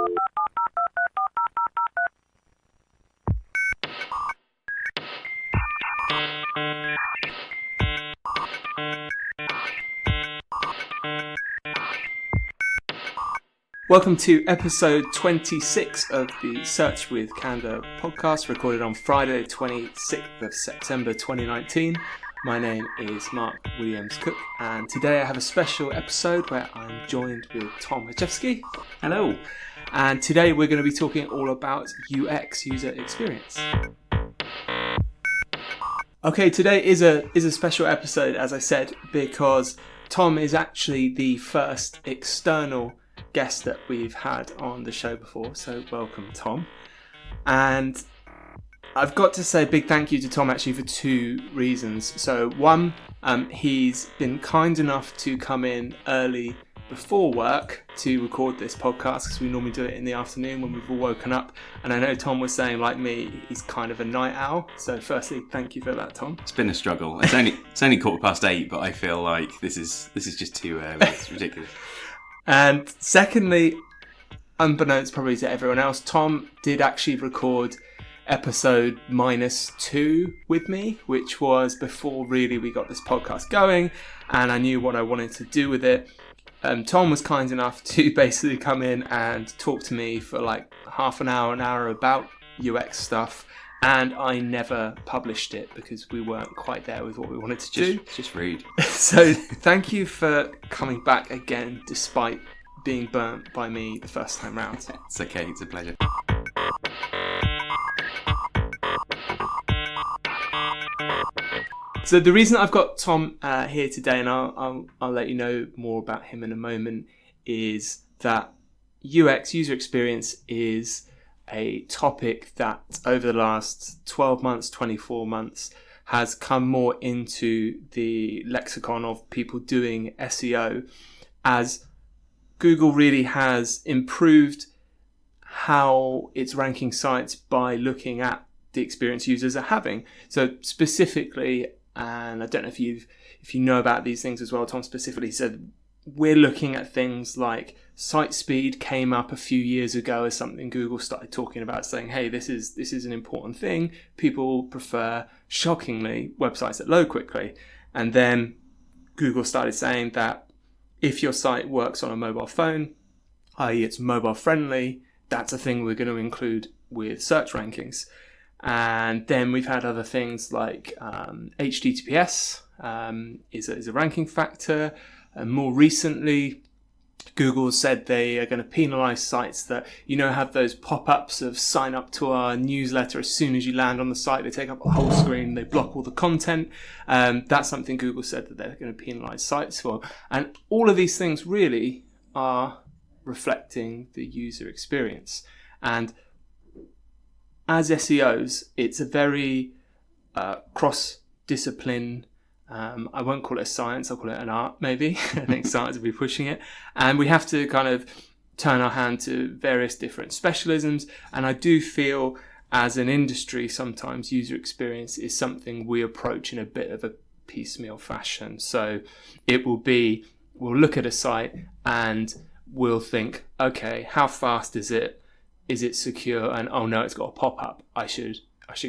Welcome to episode 26 of the Search with Candour podcast, recorded on Friday, 26th of September 2019. My name is Mark Williams-Cook, and today I have a special episode where I'm joined with Tom Haczewski. Hello. And today we're going to be talking all about UX, user experience. Okay, today is a special episode, as I said, because Tom is actually the first external guest that we've had on the show before, so welcome, Tom. And I've got to say a big thank you to Tom actually for two reasons. So one, he's been kind enough to come in early before work to record this podcast, because we normally do it in the afternoon when we've all woken up. And I know Tom was saying, like me, he's kind of a night owl. So firstly, thank you for that, Tom. It's been a struggle. It's only 8:15, but I feel like this is just too early. It's ridiculous. And secondly, unbeknownst probably to everyone else, Tom did actually record episode -2 with me, which was before really we got this podcast going, and I knew what I wanted to do with it. Tom was kind enough to basically come in and talk to me for like half an hour about UX stuff, and I never published it because we weren't quite there with what we wanted to do. Just rude. So thank you for coming back again, despite being burnt by me the first time round. It's okay, it's a pleasure. So the reason I've got Tom here today, and I'll let you know more about him in a moment, is that UX, user experience, is a topic that over the last 12 months, 24 months has come more into the lexicon of people doing SEO, as Google really has improved how it's ranking sites by looking at the experience users are having. So specifically, and I don't know if you know about these things as well, Tom specifically said, we're looking at things like site speed came up a few years ago as something Google started talking about, saying, hey, this is an important thing. People prefer, shockingly, websites that load quickly. And then Google started saying that if your site works on a mobile phone, i.e. it's mobile friendly, that's a thing we're going to include with search rankings. And then we've had other things like HTTPS is a ranking factor. And more recently, Google said they are going to penalize sites that, have those pop-ups of sign up to our newsletter as soon as you land on the site. They take up the whole screen, they block all the content. That's something Google said that they're going to penalize sites for. And all of these things really are reflecting the user experience. And as SEOs, it's a very cross-discipline. I won't call it a science, I'll call it an art maybe. I think science will be pushing it. And we have to kind of turn our hand to various different specialisms. And I do feel as an industry, sometimes user experience is something we approach in a bit of a piecemeal fashion. So it will be, we'll look at a site and we'll think, okay, how fast is it? Is it secure? And oh no, it's got a pop-up. I should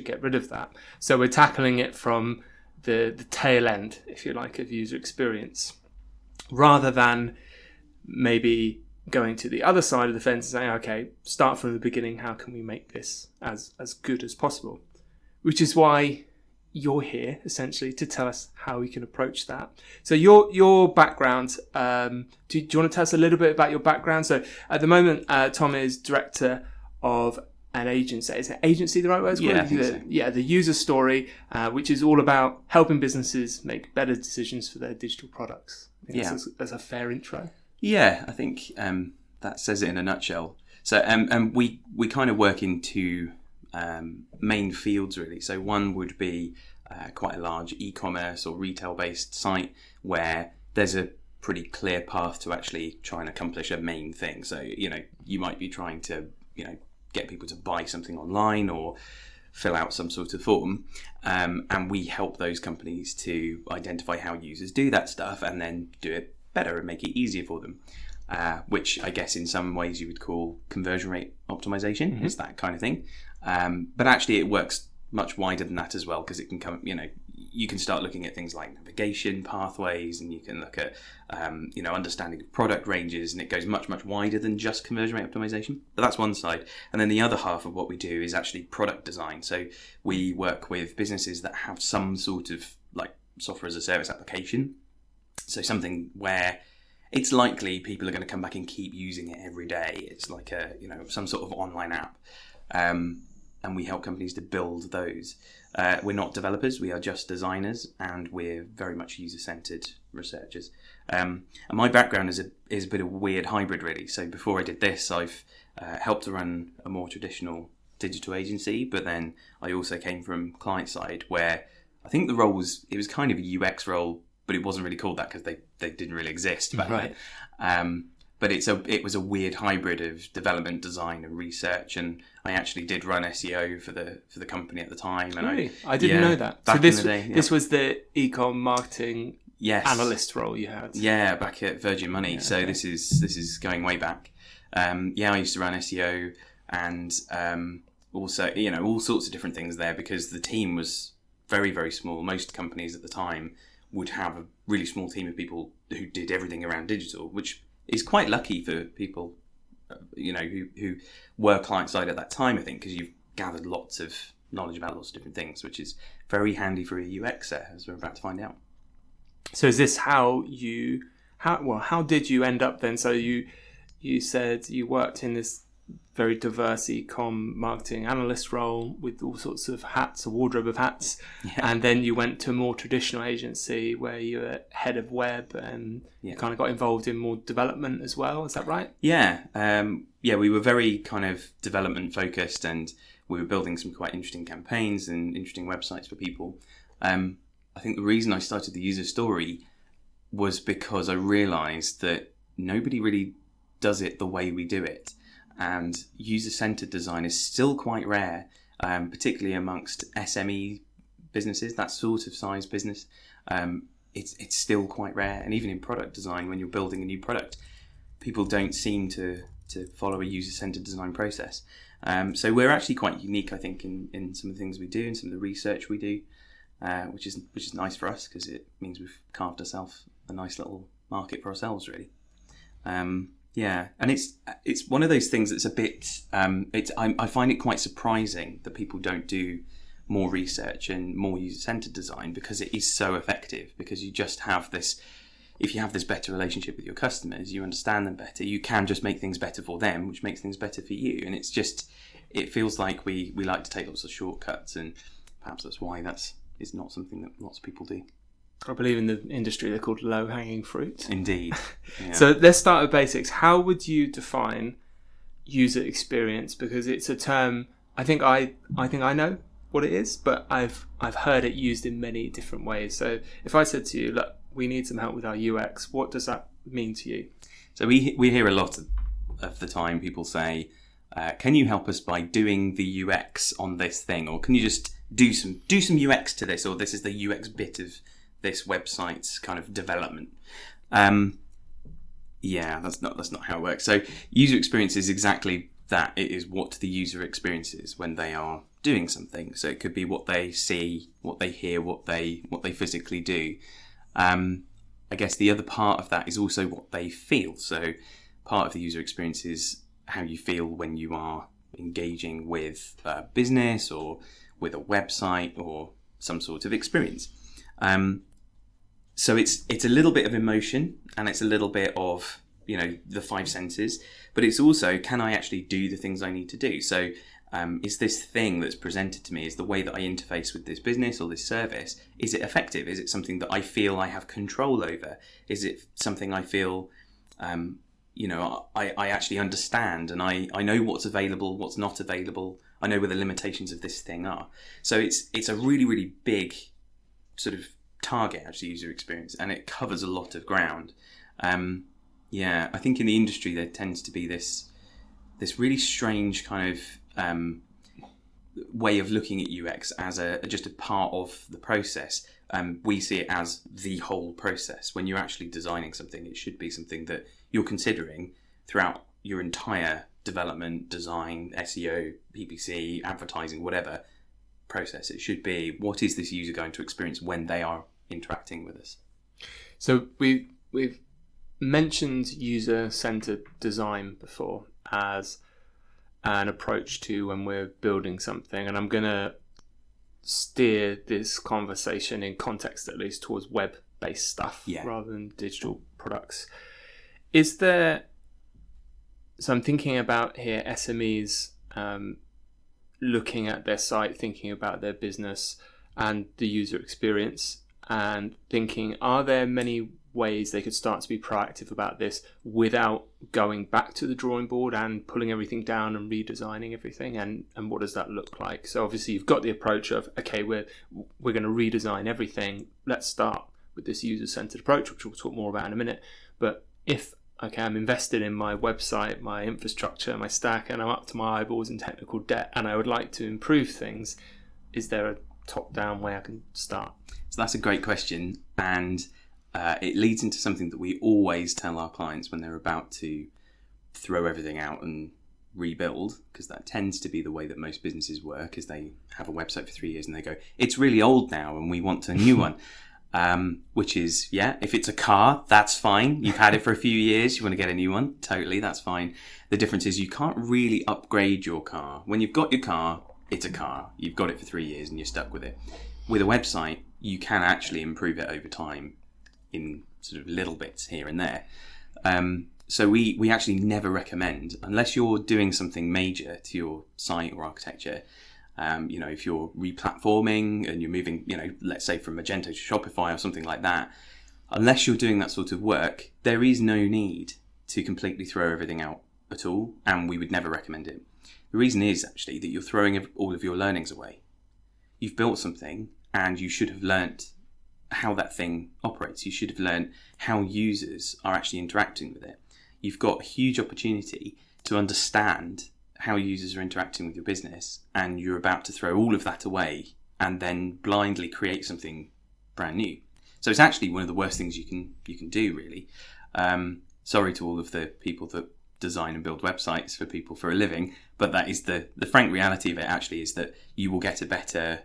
get rid of that. So we're tackling it from the tail end, if you like, of user experience, rather than maybe going to the other side of the fence and saying, okay, start from the beginning, how can we make this as good as possible? Which is why you're here, essentially, to tell us how we can approach that. So your background, do you want to tell us a little bit about your background? So at the moment, Tom is director of an agency. Is an agency the right word? Yeah, I think so. Yeah, the User Story, which is all about helping businesses make better decisions for their digital products. That's a fair intro. Yeah, I think that says it in a nutshell. So, and we kind of work into main fields really. So one would be quite a large e-commerce or retail-based site where there's a pretty clear path to actually try and accomplish a main thing. So, you might be trying to, get people to buy something online or fill out some sort of form. And we help those companies to identify how users do that stuff and then do it better and make it easier for them. which I guess in some ways you would call conversion rate optimization. It's that kind of thing. But actually it works much wider than that as well, because it can come, you can start looking at things like navigation pathways, and you can look at, understanding of product ranges, and it goes much, much wider than just conversion rate optimization. But that's one side. And then the other half of what we do is actually product design. So we work with businesses that have some sort of like software as a service application. So something where it's likely people are going to come back and keep using it every day. It's like some sort of online app. And we help companies to build those. We're not developers, we are just designers, and we're very much user-centered researchers. And my background is a bit of a weird hybrid, really. So before I did this, I've helped to run a more traditional digital agency, but then I also came from client side, where I think the role was kind of a UX role, but it wasn't really called that because they didn't really exist back then. But it was a weird hybrid of development, design, and research, and I actually did run SEO for the company at the time. And really? I didn't know that. So this was the e-com marketing analyst role you had. Yeah, back at Virgin Money. So okay. This is going way back. I used to run SEO and also all sorts of different things there, because the team was very, very small. Most companies at the time would have a really small team of people who did everything around digital, which is quite lucky for people, who were client side at that time, I think, because you've gathered lots of knowledge about lots of different things, which is very handy for a UXer, as we're about to find out. So is this how did you end up then? So you said you worked in this very diverse e-com marketing analyst role with all sorts of hats, a wardrobe of hats, and then you went to a more traditional agency where you were head of web, and you kind of got involved in more development as well. Is that right? We were very kind of development focused, and we were building some quite interesting campaigns and interesting websites for people. I think the reason I started the user story was because I realised that nobody really does it the way we do it. And user-centered design is still quite rare, particularly amongst SME businesses, that sort of size business. It's still quite rare. And even in product design, when you're building a new product, people don't seem to follow a user-centered design process. So we're actually quite unique, I think, in some of the things we do and some of the research we do, which is nice for us, because it means we've carved ourselves a nice little market for ourselves, really. And it's one of those things that's a bit. I find it quite surprising that people don't do more research and more user-centered design, because it is so effective. Because you just have this. If you have this better relationship with your customers, you understand them better. You can just make things better for them, which makes things better for you. And it feels like we like to take lots of shortcuts, and perhaps that's why is not something that lots of people do. I believe in the industry they're called low-hanging fruit. Indeed. Yeah. So let's start with basics. How would you define user experience? Because it's a term I think I know what it is, but I've heard it used in many different ways. So if I said to you, look, we need some help with our UX, what does that mean to you? So we hear a lot of the time people say, can you help us by doing the UX on this thing, or can you just do some UX to this, or this is the UX bit of this website's kind of development. That's not how it works. So user experience is exactly that. It is what the user experiences when they are doing something. So it could be what they see, what they hear, what they physically do. I guess the other part of that is also what they feel. So part of the user experience is how you feel when you are engaging with a business or with a website or some sort of experience. So it's a little bit of emotion, and it's a little bit of, the five senses, but it's also, can I actually do the things I need to do? So is this thing that's presented to me, is the way that I interface with this business or this service, is it effective? Is it something that I feel I have control over? Is it something I feel, I actually understand, and I know what's available, what's not available. I know where the limitations of this thing are. So it's a really, really big sort of target, actually, user experience, and it covers a lot of ground. I think in the industry there tends to be this really strange kind of way of looking at UX as just a part of the process. We see it as the whole process. When you're actually designing something, it should be something that you're considering throughout your entire development, design, SEO, PPC, advertising, whatever process. It should be, what is this user going to experience when they are interacting with us? So we've mentioned user-centered design before as an approach to when we're building something, and I'm going to steer this conversation in context at least towards web-based stuff rather than digital products. So I'm thinking about here SMEs looking at their site, thinking about their business and the user experience, and thinking, are there many ways they could start to be proactive about this without going back to the drawing board and pulling everything down and redesigning everything, and what does that look like? So obviously you've got the approach of, okay, we're going to redesign everything, let's start with this user-centered approach, which we'll talk more about in a minute. But if I'm invested in my website, my infrastructure, my stack, and I'm up to my eyeballs in technical debt, and I would like to improve things, is there a top-down way I can start? So that's a great question, and it leads into something that we always tell our clients when they're about to throw everything out and rebuild, because that tends to be the way that most businesses work, is they have a website for 3 years and they go, it's really old now and we want a new one. Which is, if it's a car, that's fine. You've had it for a few years, you want to get a new one, totally, that's fine. The difference is you can't really upgrade your car. When you've got your car, it's a car. You've got it for 3 years and you're stuck with it. With a website, you can actually improve it over time in sort of little bits here and there. So we actually never recommend, unless you're doing something major to your site or architecture, if you're replatforming and you're moving, let's say from Magento to Shopify or something like that, unless you're doing that sort of work, there is no need to completely throw everything out at all, and we would never recommend it. The reason is actually that you're throwing all of your learnings away. You've built something and you should have learnt how that thing operates. You should have learnt how users are actually interacting with it. You've got a huge opportunity to understand how users are interacting with your business, and you're about to throw all of that away and then blindly create something brand new. So it's actually one of the worst things you can do, really. Sorry to all of the people that design and build websites for people for a living, but that is the frank reality of it. Actually, is that you will get a better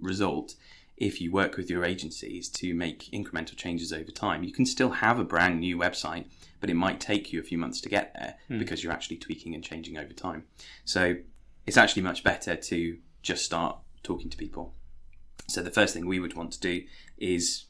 result if you work with your agencies to make incremental changes over time. You can still have a brand new website, but it might take you a few months to get there because you're actually tweaking and changing over time. So it's actually much better to just start talking to people. So the first thing we would want to do is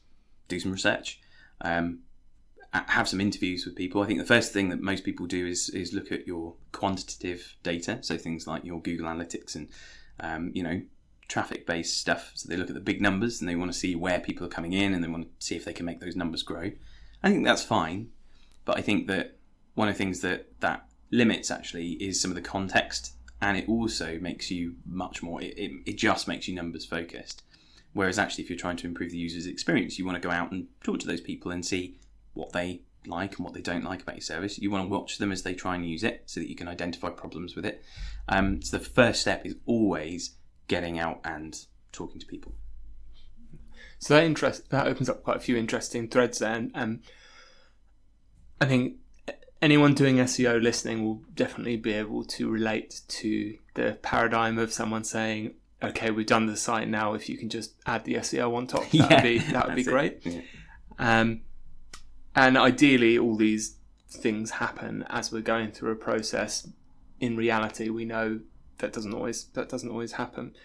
do some research, have some interviews with people. I think the first thing that most people do is look at your quantitative data, so things like your Google Analytics and traffic-based stuff. So they look at the big numbers and they want to see where people are coming in, and they want to see if they can make those numbers grow. I think that's fine, but I think that one of the things that limits actually is some of the context, and it also makes you much more, it just makes you numbers focused. Whereas actually if you're trying to improve the user's experience, you want to go out and talk to those people and see what they like and what they don't like about your service. You want to watch them as they try and use it so that you can identify problems with it. So the first step is always getting out and talking to people. So that opens up quite a few interesting threads there. And I think anyone doing SEO listening will definitely be able to relate to the paradigm of someone saying, okay, we've done the site now, if you can just add the SEO on top, that would be great. Yeah. And ideally all these things happen as we're going through a process. In reality, we know that doesn't always happen.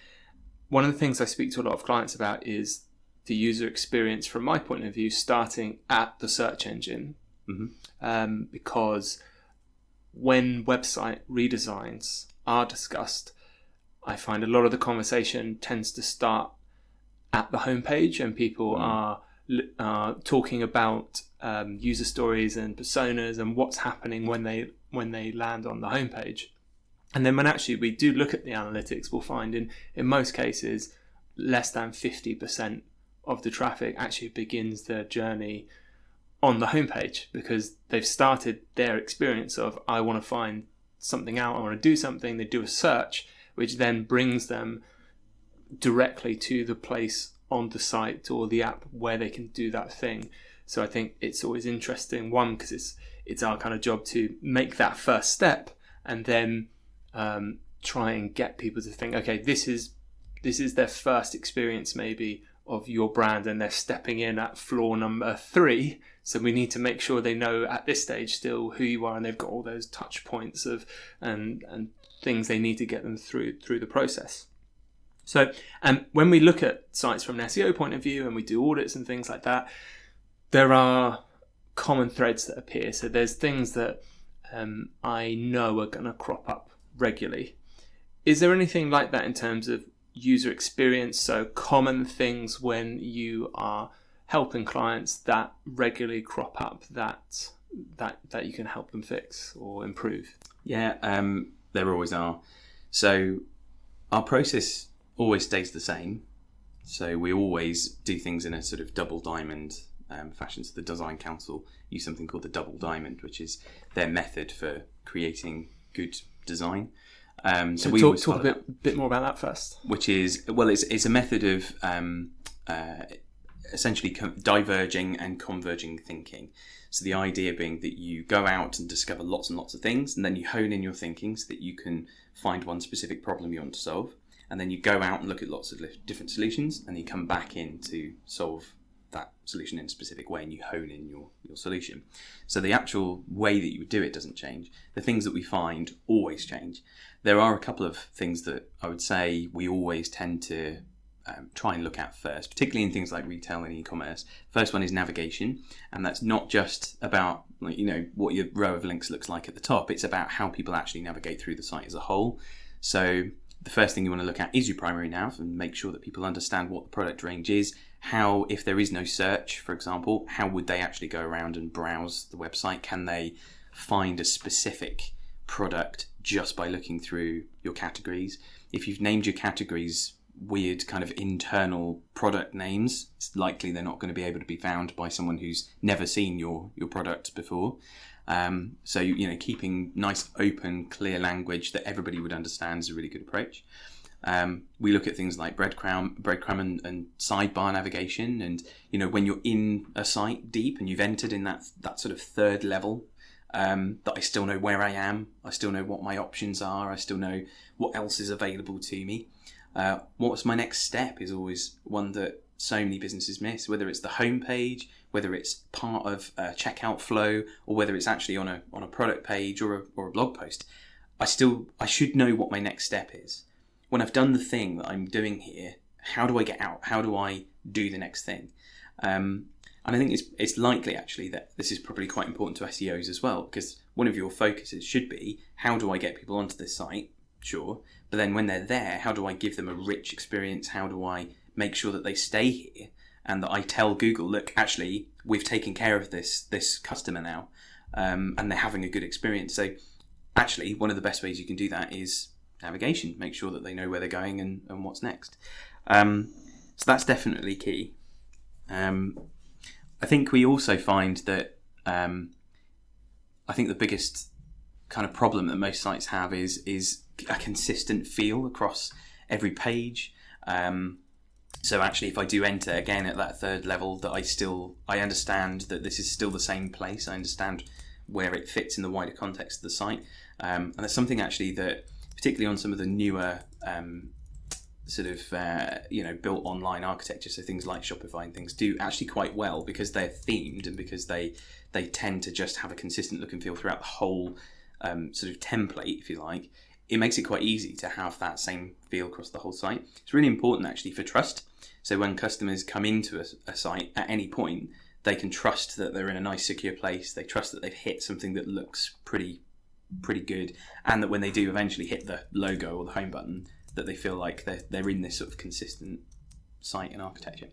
One of the things I speak to a lot of clients about is the user experience from my point of view, starting at the search engine. Mm-hmm. Because when website redesigns are discussed, I find a lot of the conversation tends to start at the homepage, and people are talking about user stories and personas and what's happening when they land on the homepage. And then when actually we do look at the analytics, we'll find in most cases less than 50% of the traffic actually begins their journey on the homepage, because they've started their experience of, I want to find something out, I want to do something. They do a search, which then brings them directly to the place on the site or the app where they can do that thing. So I think it's always interesting, one, because it's our kind of job to make that first step, and then try and get people to think, okay, this is their first experience maybe of your brand, and they're stepping in at floor number 3. So we need to make sure they know at this stage still who you are, and they've got all those touch points of and things they need to get them through the process. So, and when we look at sites from an SEO point of view, and we do audits and things like that, there are common threads that appear. So there's things that I know are going to crop up regularly. Is there anything like that in terms of user experience? So common things when you are helping clients that regularly crop up that you can help them fix or improve? Yeah, there always are. So our process always stays the same. So we always do things in a sort of double diamond fashion. So the Design Council use something called the double diamond, which is their method for creating good design. So we talk a bit more about that first. Which is, well, it's a method of essentially diverging and converging thinking. So the idea being that you go out and discover lots and lots of things, and then you hone in your thinking so that you can find one specific problem you want to solve. And then you go out and look at lots of different solutions, and you come back in to solve that solution in a specific way, and you hone in your solution. So the actual way that you would do it doesn't change. The things that we find always change. There are a couple of things that I would say we always tend to try and look at first, particularly in things like retail and e-commerce. First one is navigation, and that's not just about what your row of links looks like at the top. It's about how people actually navigate through the site as a whole. So the first thing you want to look at is your primary nav, and make sure that people understand what the product range is. How, if there is no search, for example, how would they actually go around and browse the website? Can they find a specific product just by looking through your categories? If you've named your categories weird kind of internal product names, it's likely they're not going to be able to be found by someone who's never seen your product before. So keeping nice, open, clear language that everybody would understand is a really good approach. We look at things like Breadcrumb and Sidebar navigation, and when you're in a site deep and you've entered in that sort of third level, that I still know where I am, I still know what my options are, I still know what else is available to me. What's my next step is always one that so many businesses miss, whether it's the homepage, whether it's part of a checkout flow, or whether it's actually on a product page or a blog post. I should know what my next step is. When I've done the thing that I'm doing here, how do I get out? How do I do the next thing? And I think it's likely actually that this is probably quite important to SEOs as well, because one of your focuses should be, how do I get people onto this site? Sure. But then when they're there, how do I give them a rich experience? How do I make sure that they stay here, and that I tell Google, look, actually, we've taken care of this customer now, and they're having a good experience. So actually, one of the best ways you can do that is navigation. Make sure that they know where they're going and what's next. So that's definitely key. I think we also find that I think the biggest kind of problem that most sites have is a consistent feel across every page. So actually, if I do enter again at that third level, that I understand that this is still the same place. I understand where it fits in the wider context of the site, and that's something actually that, particularly on some of the newer built online architecture, so things like Shopify and things, do actually quite well, because they're themed and because they tend to just have a consistent look and feel throughout the whole sort of template, if you like. It makes it quite easy to have that same feel across the whole site. It's really important actually for trust. So when customers come into a site at any point, they can trust that they're in a nice, secure place. They trust that they've hit something that looks pretty good, and that when they do eventually hit the logo or the home button, that they feel like they're in this sort of consistent site and architecture.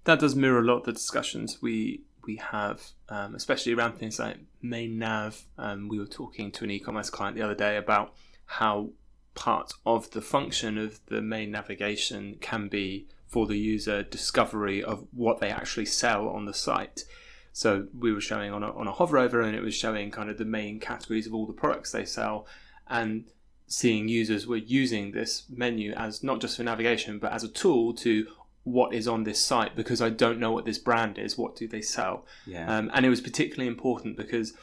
That does mirror a lot of the discussions we have, especially around things like main nav. We were talking to an e-commerce client the other day about how part of the function of the main navigation can be for the user discovery of what they actually sell on the site. So we were showing on a hover over, and it was showing kind of the main categories of all the products they sell, and seeing users were using this menu as not just for navigation, but as a tool to what is on this site because I don't know what this brand is. What do they sell? Yeah. And it was particularly important because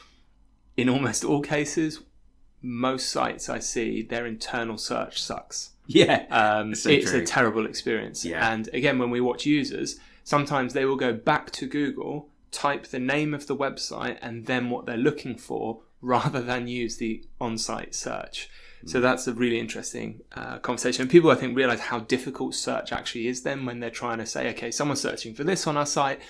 in almost all cases, most sites I see, their internal search sucks. Yeah, It's true. a terrible experience. Yeah. And again, when we watch users, sometimes they will go back to Google, type the name of the website and then what they're looking for, rather than use the on-site search. So that's a really interesting conversation. And people, I think, realize how difficult search actually is then when they're trying to say, okay, someone's searching for this on our site,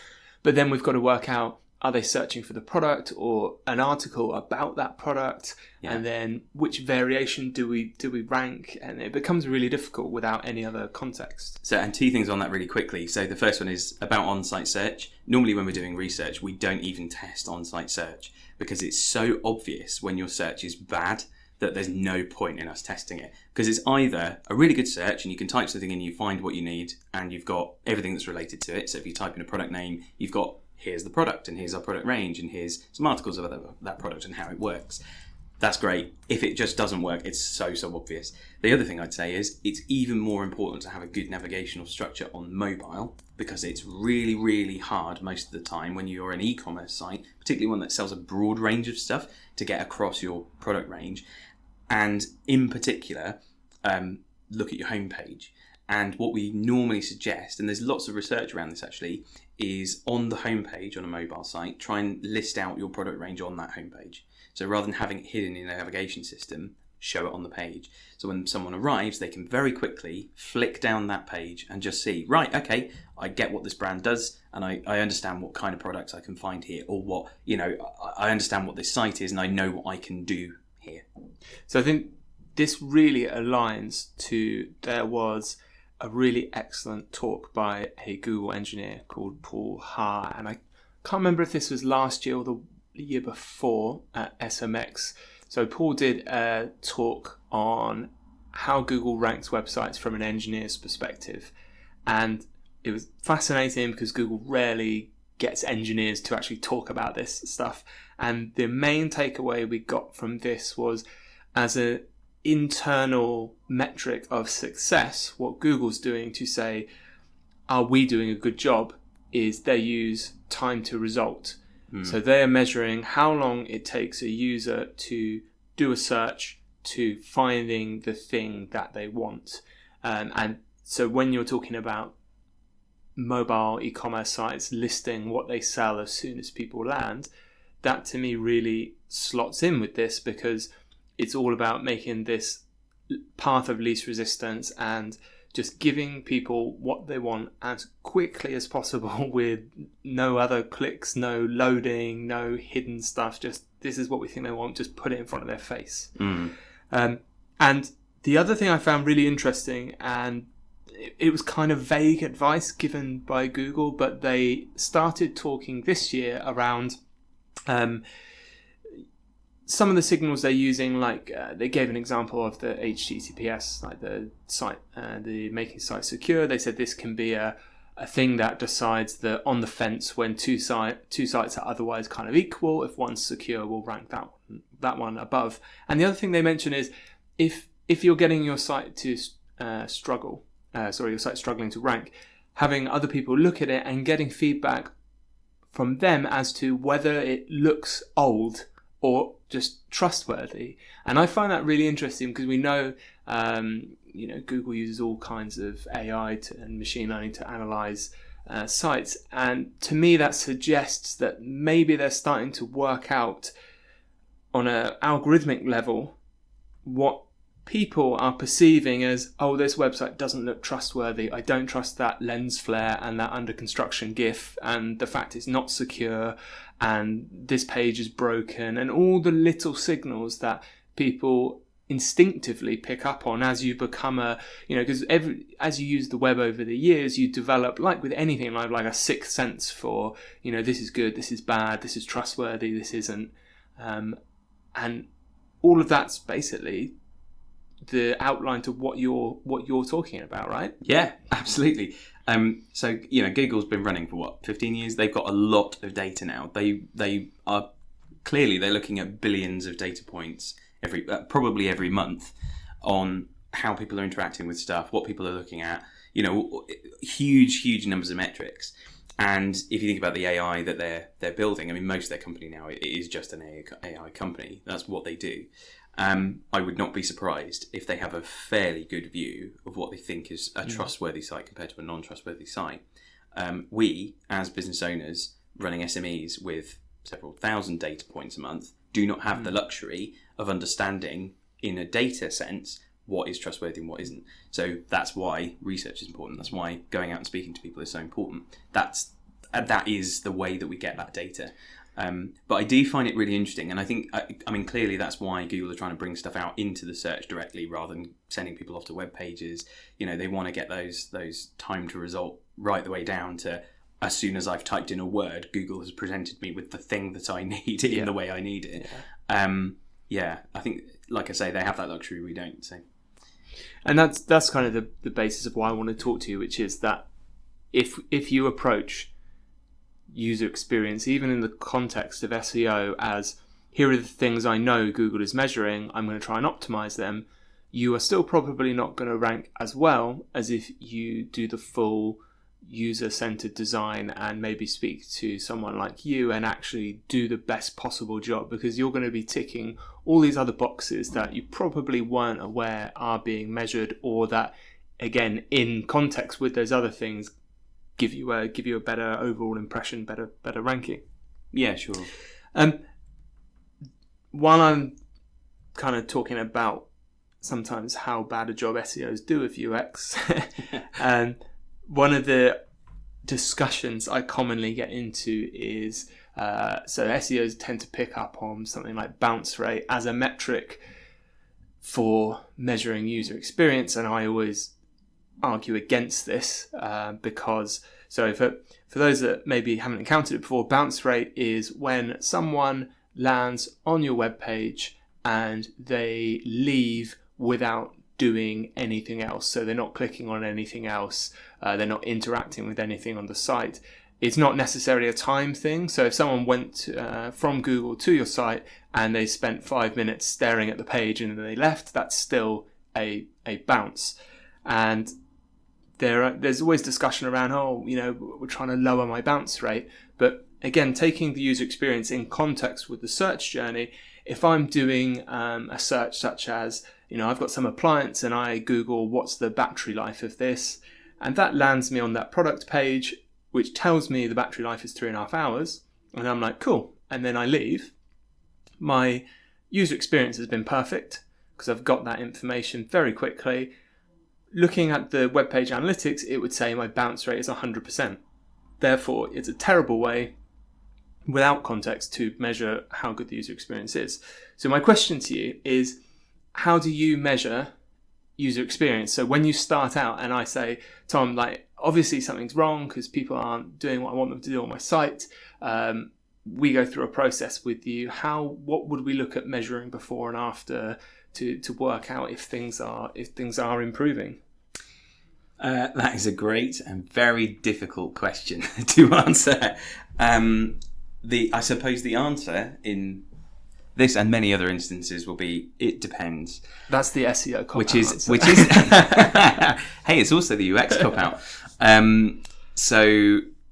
but then we've got to work out, are they searching for the product or an article about that product? Yeah. And then which variation do we rank? And it becomes really difficult without any other context. So, and two things on that really quickly. So the first one is about on-site search. Normally when we're doing research, we don't even test on-site search because it's so obvious when your search is bad that there's no point in us testing it. Because it's either a really good search and you can type something in, you find what you need and you've got everything that's related to it. So if you type in a product name, you've got here's the product and here's our product range and here's some articles about that product and how it works. That's great. If it just doesn't work, it's so obvious. The other thing I'd say is it's even more important to have a good navigational structure on mobile because it's really, really hard most of the time when you're an e-commerce site, particularly one that sells a broad range of stuff, to get across your product range. And in particular, look at your homepage. And what we normally suggest, and there's lots of research around this actually, is on the homepage on a mobile site, try and list out your product range on that homepage. So rather than having it hidden in a navigation system, show it on the page. So when someone arrives, they can very quickly flick down that page and just see, right, okay, I get what this brand does and I understand what kind of products I can find here, or what, I understand what this site is and I know what I can do here. So I think this really aligns to, there was a really excellent talk by a Google engineer called Paul Ha, and I can't remember if this was last year or the year before at SMX. So Paul did a talk on how Google ranks websites from an engineer's perspective, and it was fascinating because Google rarely gets engineers to actually talk about this stuff. And the main takeaway we got from this was, as an internal metric of success, what Google's doing to say, are we doing a good job, is they use time to result. So they're measuring how long it takes a user to do a search to finding the thing that they want. And so when you're talking about mobile e-commerce sites listing what they sell as soon as people land, that to me really slots in with this, because it's all about making this path of least resistance and just giving people what they want as quickly as possible with no other clicks, no loading, no hidden stuff. Just, this is what we think they want, just put it in front of their face. And the other thing I found really interesting, and it was kind of vague advice given by Google, but they started talking this year around some of the signals they're using, like they gave an example of the HTTPS, like the site, the making site secure. They said this can be a thing that decides that on the fence when two sites are otherwise kind of equal. If one's secure, we'll rank that one above. And the other thing they mention is if you're getting your site to your site struggling to rank, having other people look at it and getting feedback from them as to whether it looks old or just trustworthy. And I find that really interesting because we know, Google uses all kinds of AI and machine learning to analyze sites. And to me, that suggests that maybe they're starting to work out on an algorithmic level what people are perceiving as, oh, this website doesn't look trustworthy. I don't trust that lens flare and that under construction GIF and the fact it's not secure and this page is broken, and all the little signals that people instinctively pick up on as you become because as you use the web over the years, you develop, like with anything, like a sixth sense for, this is good, this is bad, this is trustworthy, this isn't. And all of that's basically the outline to what you're talking about, right? Yeah, absolutely. So Google's been running for 15 years. They've got a lot of data now. They are clearly, they're looking at billions of data points probably every month on how people are interacting with stuff, what people are looking at. huge numbers of metrics. And if you think about the AI that they're building, I mean, most of their company now, it is just an AI company. That's what they do. I would not be surprised if they have a fairly good view of what they think is a trustworthy site compared to a non-trustworthy site. We, as business owners running SMEs with several thousand data points a month, do not have the luxury of understanding in a data sense what is trustworthy and what isn't. So that's why research is important. That's why going out and speaking to people is so important. That is the way that we get that data. But I do find it really interesting, and I think, I mean, clearly that's why Google are trying to bring stuff out into the search directly rather than sending people off to web pages. They want to get those time to result right the way down to, as soon as I've typed in a word, Google has presented me with the thing that I need in the way I need it. I think, like I say, they have that luxury, we don't. So, and that's kind of the basis of why I want to talk to you, which is that if you approach user experience, even in the context of SEO, as here are the things I know Google is measuring, I'm going to try and optimize them, you are still probably not going to rank as well as if you do the full user-centered design and maybe speak to someone like you and actually do the best possible job, because you're going to be ticking all these other boxes that you probably weren't aware are being measured, or that, again, in context with those other things, give you a better overall impression, better ranking. Yeah, sure. While I'm kind of talking about sometimes how bad a job SEOs do with UX, one of the discussions I commonly get into is so SEOs tend to pick up on something like bounce rate as a metric for measuring user experience, and I always argue against this because, so for those that maybe haven't encountered it before, bounce rate is when someone lands on your web page and they leave without doing anything else. So they're not clicking on anything else, they're not interacting with anything on the site. It's not necessarily a time thing. So if someone went from Google to your site and they spent 5 minutes staring at the page and then they left, that's still a bounce. And there's always discussion around, we're trying to lower my bounce rate. But again, taking the user experience in context with the search journey, if I'm doing a search such as, I've got some appliance and I Google what's the battery life of this, and that lands me on that product page, which tells me the battery life is 3.5 hours, and I'm like, cool, and then I leave, my user experience has been perfect because I've got that information very quickly. Looking at the web page analytics, it would say my bounce rate is 100%. Therefore, it's a terrible way without context to measure how good the user experience is. So my question to you is, how do you measure user experience? So when you start out and I say, Tom, obviously something's wrong because people aren't doing what I want them to do on my site, we go through a process with you. What would we look at measuring before and after to work out if things are improving? That is a great and very difficult question to answer. I suppose the answer in this and many other instances will be, it depends. That's the SEO cop-out which is hey, it's also the UX cop-out. So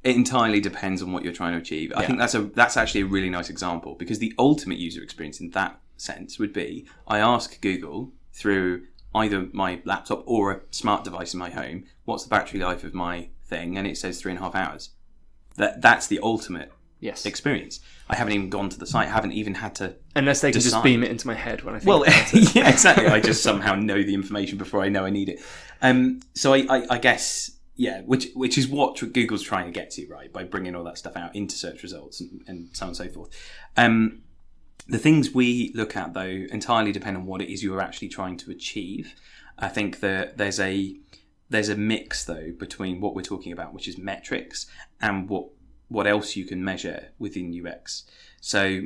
it entirely depends on what you're trying to achieve. I think that's actually a really nice example, because the ultimate user experience in that sense would be, I ask Google through either my laptop or a smart device in my home, what's the battery life of my thing, and it says 3.5 hours. That's the ultimate experience. I haven't even gone to the site, haven't even had to unless they can decide. Just beam it into my head when I think well about it. Yeah, exactly. I just somehow know the information before I know I need it. So I guess, which is what Google's trying to get to, right, by bringing all that stuff out into search results and so on and so forth. The things we look at, though, entirely depend on what it is you're actually trying to achieve. I think that there's a mix, though, between what we're talking about, which is metrics, and what else you can measure within UX. So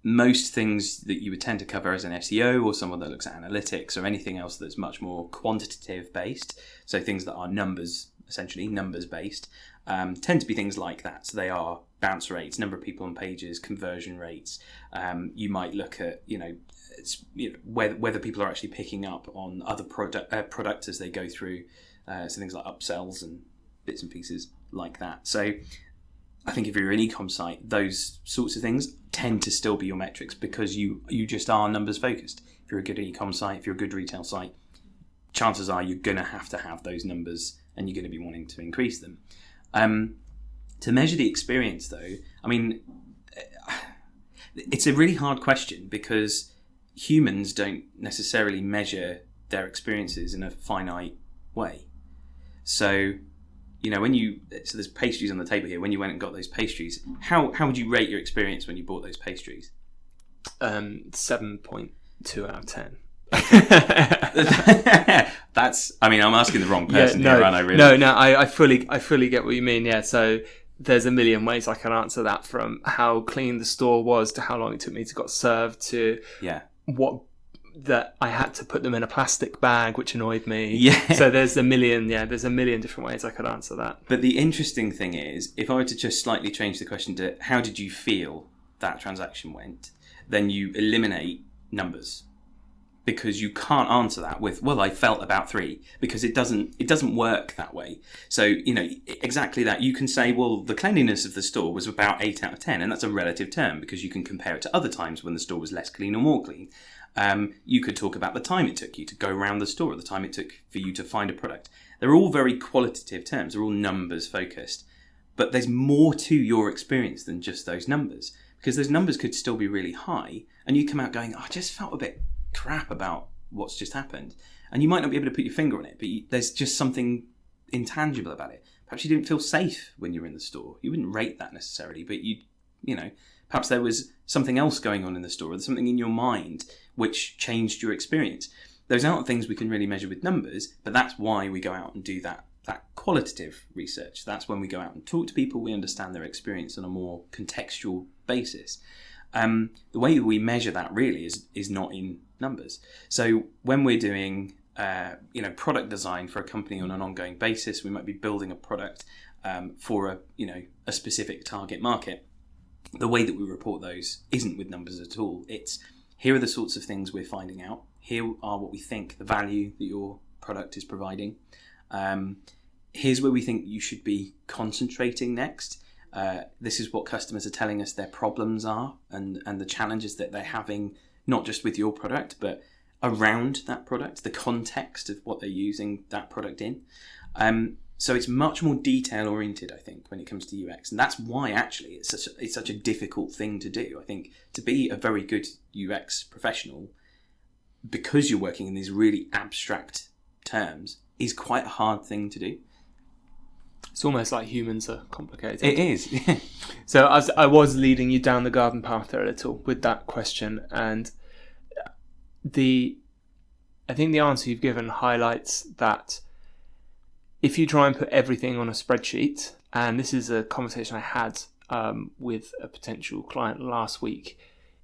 most things that you would tend to cover as an SEO or someone that looks at analytics or anything else that's much more quantitative based, so things that are numbers, essentially numbers based, tend to be things like that. So they are bounce rates, number of people on pages, conversion rates. You might look at whether people are actually picking up on other product as they go through so things like upsells and bits and pieces like that. So I think if you're an e-com site, those sorts of things tend to still be your metrics because you just are numbers focused. If you're a good e-com site, if you're a good retail site, chances are you're going to have those numbers and you're going to be wanting to increase them. To measure the experience, though, I mean, it's a really hard question because humans don't necessarily measure their experiences in a finite way. So, so there's pastries on the table here. When you went and got those pastries, how would you rate your experience when you bought those pastries? 7.2 out of 10. I'm asking the wrong person here, aren't I? Really? No, I fully get what you mean. Yeah, so there's a million ways I can answer that, from how clean the store was to how long it took me to get served to what that I had to put them in a plastic bag, which annoyed me. Yeah. So there's a million different ways I could answer that. But the interesting thing is, if I were to just slightly change the question to how did you feel that transaction went, then you eliminate numbers. Because you can't answer that with, well, I felt about 3, because it doesn't work that way. So, exactly that. You can say, well, the cleanliness of the store was about 8 out of 10, and that's a relative term because you can compare it to other times when the store was less clean or more clean. You could talk about the time it took you to go around the store, or the time it took for you to find a product. They're all very qualitative terms. They're all numbers focused. But there's more to your experience than just those numbers, because those numbers could still be really high, and you come out going, I just felt a bit crap about what's just happened, and you might not be able to put your finger on it, but there's just something intangible about it. Perhaps you didn't feel safe when you were in the store. You wouldn't rate that necessarily, but perhaps there was something else going on in the store, or something in your mind which changed your experience. Those aren't things we can really measure with numbers, but that's why we go out and do that qualitative research. That's when we go out and talk to people. We understand their experience on a more contextual basis. The way that we measure that really is not in numbers. So when we're doing product design for a company on an ongoing basis, we might be building a product for a specific target market. The way that we report those isn't with numbers at all. It's, here are the sorts of things we're finding out. Here are what we think the value that your product is providing. Here's where we think you should be concentrating next. This is what customers are telling us their problems are, and the challenges that they're having, not just with your product, but around that product, the context of what they're using that product in. So it's much more detail oriented, I think, when it comes to UX. And that's why actually it's such a difficult thing to do. I think to be a very good UX professional, because you're working in these really abstract terms, is quite a hard thing to do. It's almost like humans are complicated. It is. So I was leading you down the garden path there a little with that question, and I think the answer you've given highlights that if you try and put everything on a spreadsheet, and this is a conversation I had with a potential client last week,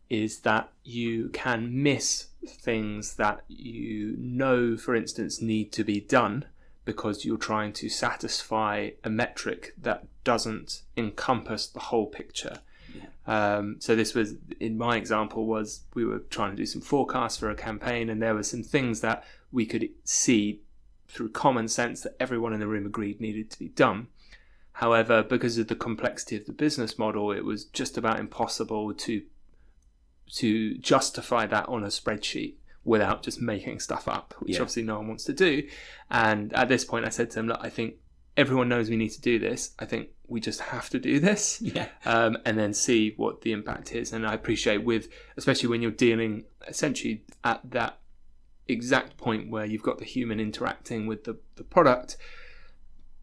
is that you can miss things that for instance, need to be done because you're trying to satisfy a metric that doesn't encompass the whole picture. So this was, in my example, was we were trying to do some forecasts for a campaign, and there were some things that we could see through common sense that everyone in the room agreed needed to be done. However, because of the complexity of the business model, it was just about impossible to justify that on a spreadsheet without just making stuff up, which obviously no one wants to do. And at this point I said to him, look, I think everyone knows we need to do this. I think we just have to do this, and then see what the impact is. And I appreciate especially when you're dealing essentially at that exact point where you've got the human interacting with the product,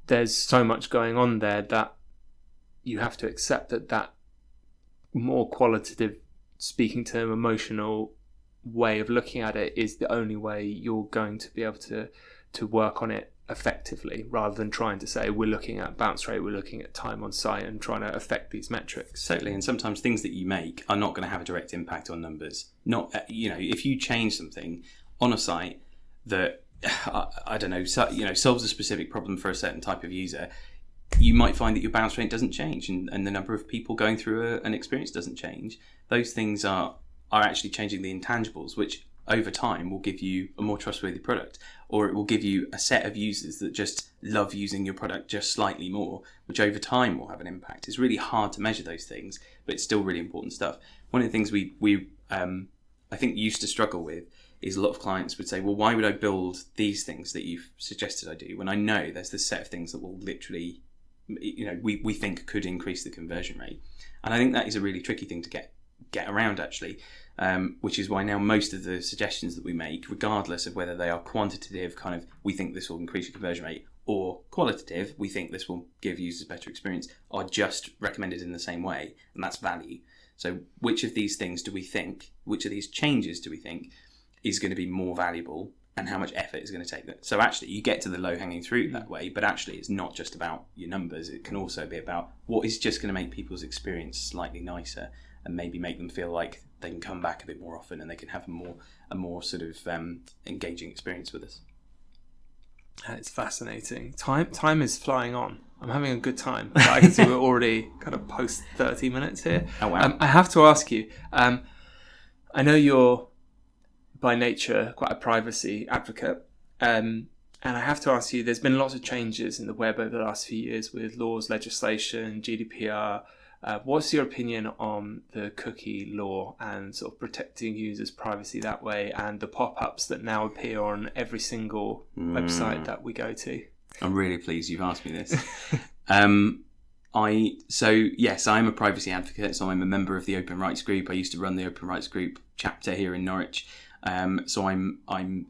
there's so much going on there that you have to accept that more qualitative, speaking to them, emotional way of looking at it is the only way you're going to be able to work on it effectively, rather than trying to say we're looking at bounce rate, we're looking at time on site and trying to affect these metrics. Totally. And sometimes things that you make are not going to have a direct impact on numbers. Not, if you change something on a site that I don't know, solves a specific problem for a certain type of user, you might find that your bounce rate doesn't change, and the number of people going through an experience doesn't change. Those things are actually changing the intangibles, which over time will give you a more trustworthy product, or it will give you a set of users that just love using your product just slightly more, which over time will have an impact. It's really hard to measure those things, but it's still really important stuff. One of the things we I think used to struggle with is a lot of clients would say, well, why would I build these things that you've suggested I do when I know there's this set of things that will literally, we think could increase the conversion rate. And I think that is a really tricky thing to get around, actually, which is why now most of the suggestions that we make, regardless of whether they are quantitative, kind of we think this will increase your conversion rate, or qualitative, we think this will give users better experience, are just recommended in the same way, and that's value. So which of these things do we think, which of these changes do we think is going to be more valuable, and how much effort is going to take that? So actually you get to the low-hanging fruit that way, but actually it's not just about your numbers. It can also be about what is just going to make people's experience slightly nicer and maybe make them feel like they can come back a bit more often and they can have a more sort of engaging experience with us. It's fascinating. Time is flying on. I'm having a good time. But I can see we're already kind of post 30 minutes here. Oh, wow. I have to ask you, I know you're by nature quite a privacy advocate, and I have to ask you, there's been lots of changes in the web over the last few years with laws, legislation, GDPR. What's your opinion on the cookie law and sort of protecting users' privacy that way, and the pop-ups that now appear on every single website that we go to? I'm really pleased you've asked me this. Yes, I'm a privacy advocate, so I'm a member of the Open Rights Group. I used to run the Open Rights Group chapter here in Norwich. So I'm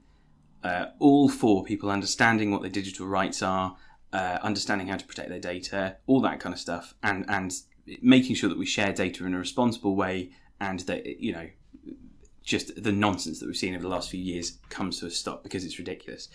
all for people understanding what their digital rights are, understanding how to protect their data, all that kind of stuff, and making sure that we share data in a responsible way, and that, just the nonsense that we've seen over the last few years comes to a stop, because it's ridiculous.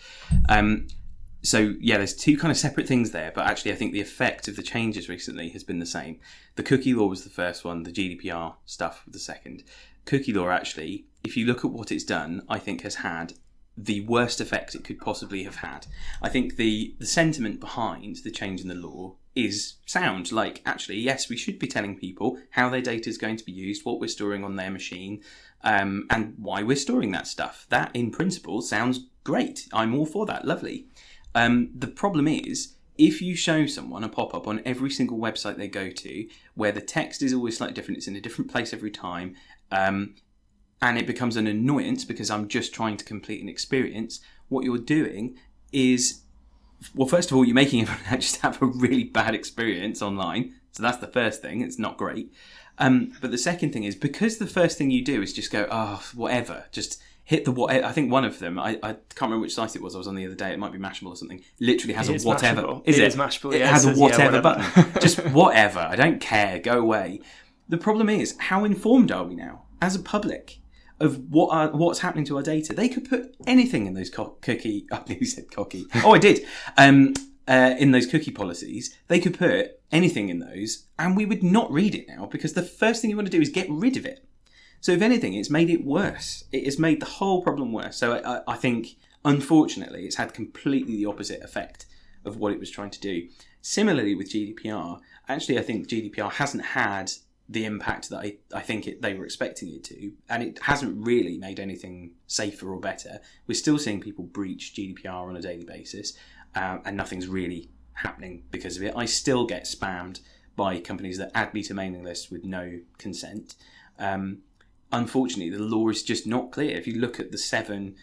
So yeah, there's two kind of separate things there, but actually I think the effect of the changes recently has been the same. The cookie law was the first one, the GDPR stuff was the second. Cookie law, actually, if you look at what it's done, I think has had the worst effect it could possibly have had. I think the sentiment behind the change in the law is sound. Like, actually, yes, we should be telling people how their data is going to be used, what we're storing on their machine, and why we're storing that stuff. That, in principle, sounds great. I'm all for that. Lovely. The problem is, if you show someone a pop-up on every single website they go to, where the text is always slightly different, it's in a different place every time, and it becomes an annoyance because I'm just trying to complete an experience, what you're doing is, well, first of all, you're making everyone just have a really bad experience online. So that's the first thing. It's not great. But the second thing is, because the first thing you do is just go, oh, whatever, just hit the whatever. I think one of them, I can't remember which site it was. I was on the other day. It might be Mashable or something. Literally has a whatever. Mashable. Is it? Is Mashable. It Yeah, has a says, whatever whatever button. Just whatever. I don't care. Go away. The problem is, how informed are we now as a public of what's happening to our data? They could put anything in those cookie. I think you said cocky. Oh, I did. In those cookie policies, they could put anything in those, and we would not read it now, because the first thing you want to do is get rid of it. So if anything, it's made it worse. It has made the whole problem worse. So I think, unfortunately, it's had completely the opposite effect of what it was trying to do. Similarly with GDPR, actually, I think GDPR hasn't had the impact that I think they were expecting it to, and it hasn't really made anything safer or better. We're still seeing people breach GDPR on a daily basis, and nothing's really happening because of it. I still get spammed by companies that add me to mailing lists with no consent. Unfortunately, the law is just not clear. If you look at the 7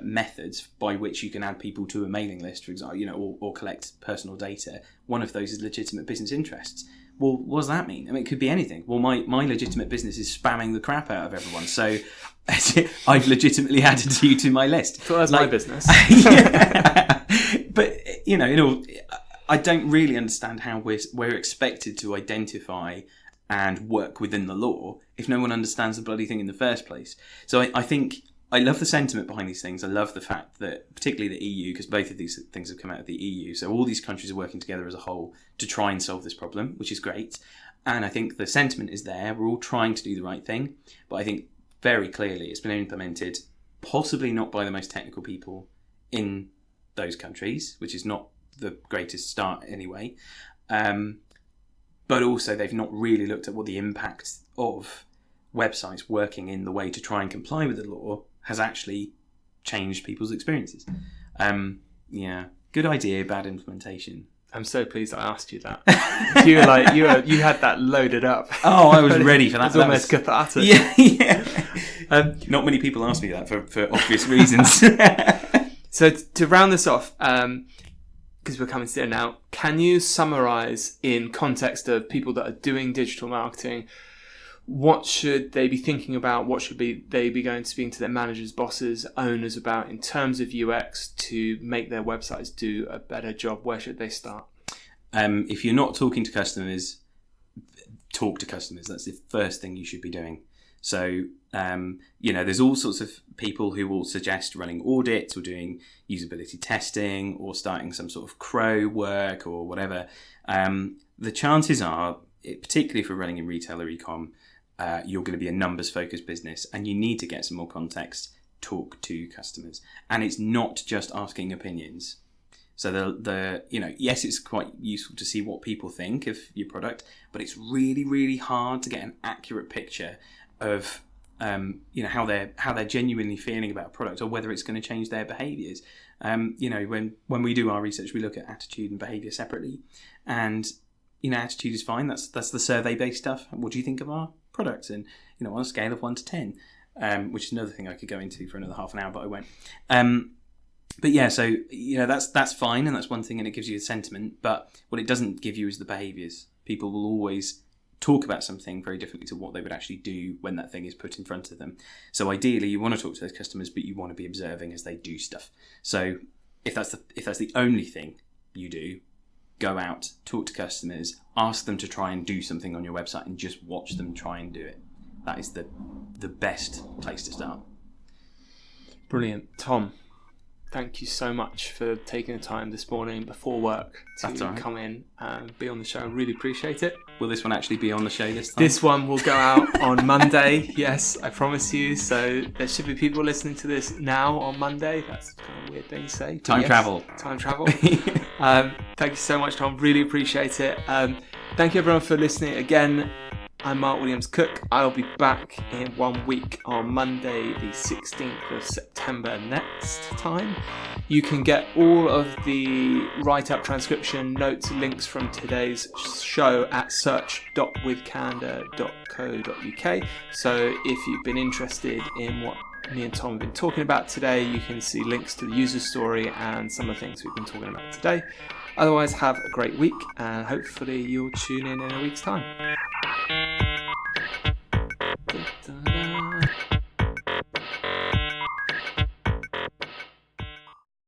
methods by which you can add people to a mailing list, for example, or collect personal data, one of those is legitimate business interests. Well, what does that mean? I mean, it could be anything. Well, my legitimate business is spamming the crap out of everyone, so I've legitimately added you to my list. So that's my business. Yeah. But I don't really understand how we're expected to identify and work within the law if no one understands the bloody thing in the first place. So I think I love the sentiment behind these things. I love the fact that, particularly the EU, because both of these things have come out of the EU, so all these countries are working together as a whole to try and solve this problem, which is great. And I think the sentiment is there. We're all trying to do the right thing. But I think very clearly it's been implemented, possibly not by the most technical people in those countries, which is not the greatest start anyway. But also they've not really looked at what the impact of websites working in the way to try and comply with the law has actually changed people's experiences. Yeah, good idea, bad implementation. I'm so pleased I asked you that. You were like, you had that loaded up. Oh, I was ready for that. It's almost cathartic. Yeah. Not many people ask me that for obvious reasons. So to round this off, because we're coming to the end now, can you summarise in context of people that are doing digital marketing, what should they be thinking about? What should they be going to speaking to their managers, bosses, owners about in terms of UX to make their websites do a better job? Where should they start? If you're not talking to customers, talk to customers. That's the first thing you should be doing. So, there's all sorts of people who will suggest running audits or doing usability testing or starting some sort of crow work or whatever. The chances are, particularly for running in retail or e-com, you're going to be a numbers-focused business and you need to get some more context, talk to customers. And it's not just asking opinions. So yes, it's quite useful to see what people think of your product, but it's really, really hard to get an accurate picture of how they're genuinely feeling about a product or whether it's going to change their behaviours. When we do our research, we look at attitude and behaviour separately, and attitude is fine. That's the survey-based stuff. What do you think of our products? And on a scale of 1 to 10, which is another thing I could go into for another half an hour, but I won't. But yeah, so that's fine, and that's one thing, and it gives you a sentiment. But what it doesn't give you is the behaviours. People will always talk about something very differently to what they would actually do when that thing is put in front of them. So ideally, you want to talk to those customers, but you want to be observing as they do stuff. So if that's the only thing you do, go out, talk to customers, ask them to try and do something on your website, and just watch them try and do it. That is the best place to start. Brilliant. Tom, thank you so much for taking the time this morning before work to come in and be on the show. I really appreciate it. Will this one actually be on the show this time? This one will go out on Monday. Yes, I promise you. So there should be people listening to this now on Monday. That's kind of a weird thing to say. Time travel. Thank you so much, Tom. Really appreciate it. Thank you everyone for listening again. I'm Mark Williams-Cook. I'll be back in 1 week on Monday, the 16th of September next time. You can get all of the write-up, transcription, notes, links from today's show at search.withcandour.co.uk. So if you've been interested in what me and Tom have been talking about today, you can see links to the user story and some of the things we've been talking about today. Otherwise, have a great week, and hopefully you'll tune in a week's time.